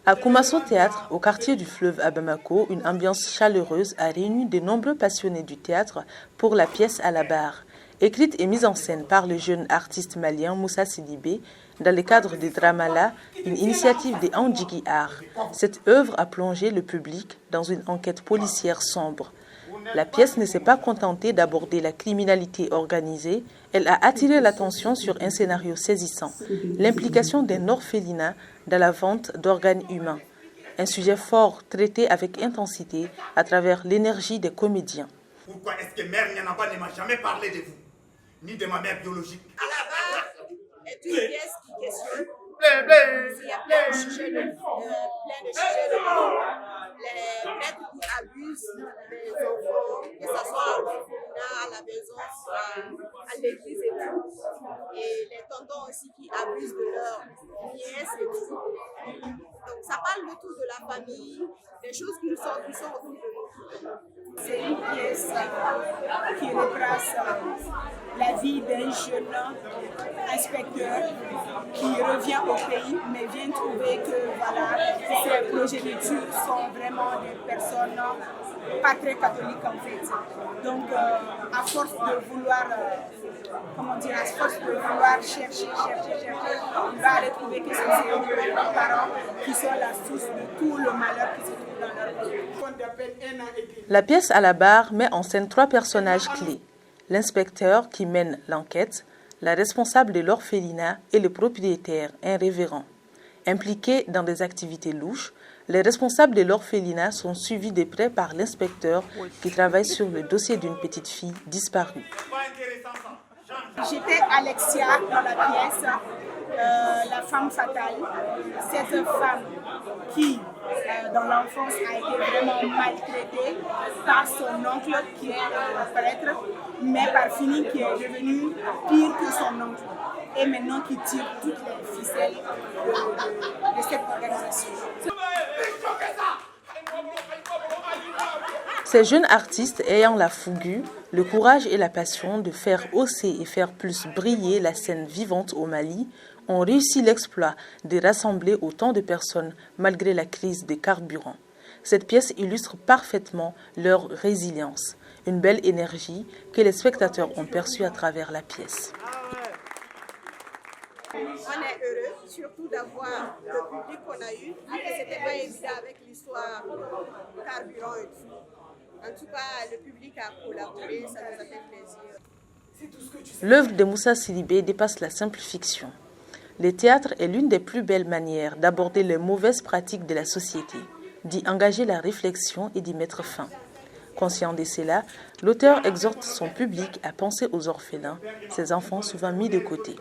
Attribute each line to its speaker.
Speaker 1: À Koumasso Théâtre, au quartier du Fleuve à Bamako, une ambiance chaleureuse a réuni de nombreux passionnés du théâtre pour la pièce à la barre. Écrite et mise en scène par le jeune artiste malien Moussa Sidibé, dans le cadre de Dramala, une initiative des Andjigi Art. Cette œuvre a plongé le public dans une enquête policière sombre. La pièce ne s'est pas contentée d'aborder la criminalité organisée, elle a attiré l'attention sur un scénario saisissant, l'implication d'un orphelinat dans la vente d'organes humains. Un sujet fort traité avec intensité à travers l'énergie des comédiens.
Speaker 2: Pourquoi est-ce que Mère Nyanaba ne m'a jamais parlé de vous, ni de ma mère biologique?
Speaker 3: À la barre est une pièce qui questionne. Il y a plein de sujets de les prêtres qui abusent des enfants, que ce soit à l'orphelinat, à la maison, à l'église et tout. Et les tontons aussi qui abusent de leurs nièces et tout. Donc ça parle de tout, de la famille, des choses qui sont autour de nous.
Speaker 4: C'est une pièce qui retrace la vie d'un jeune inspecteur qui revient au pays, mais vient trouver que voilà, ses progénitures sont vraiment des personnes pas très catholiques en fait. Donc à force de vouloir, à force de vouloir chercher, il va aller trouver que ce sont ses parents qui sont la source de tout le malheur qui se trouve dans leur vie.
Speaker 1: La pièce à la barre met en scène 3 personnages clés. L'inspecteur qui mène l'enquête, la responsable de l'orphelinat et le propriétaire, un révérend. Impliqués dans des activités louches, les responsables de l'orphelinat sont suivis de près par l'inspecteur qui travaille sur le dossier d'une petite fille disparue.
Speaker 4: J'étais Alexia dans la pièce, la femme fatale. Cette femme qui, dans l'enfance, a été vraiment maltraitée par son oncle qui est prêtre, mais par fini qui est devenu pire que son oncle. Et maintenant qui tire toutes les ficelles de cette organisation.
Speaker 1: Ces jeunes artistes ayant la fougue, le courage et la passion de faire hausser et faire plus briller la scène vivante au Mali ont réussi l'exploit de rassembler autant de personnes malgré la crise des carburants. Cette pièce illustre parfaitement leur résilience, une belle énergie que les spectateurs ont perçue à travers la pièce.
Speaker 3: On est heureux, surtout d'avoir le public qu'on a eu, vu que c'était pas évident avec l'histoire carburant et tout. En tout cas, le public a collaboré, ça nous a fait plaisir.
Speaker 1: L'œuvre de Moussa Sidibé dépasse la simple fiction. Le théâtre est l'une des plus belles manières d'aborder les mauvaises pratiques de la société, d'y engager la réflexion et d'y mettre fin. Conscient de cela, l'auteur exhorte son public à penser aux orphelins, ces enfants souvent mis de côté.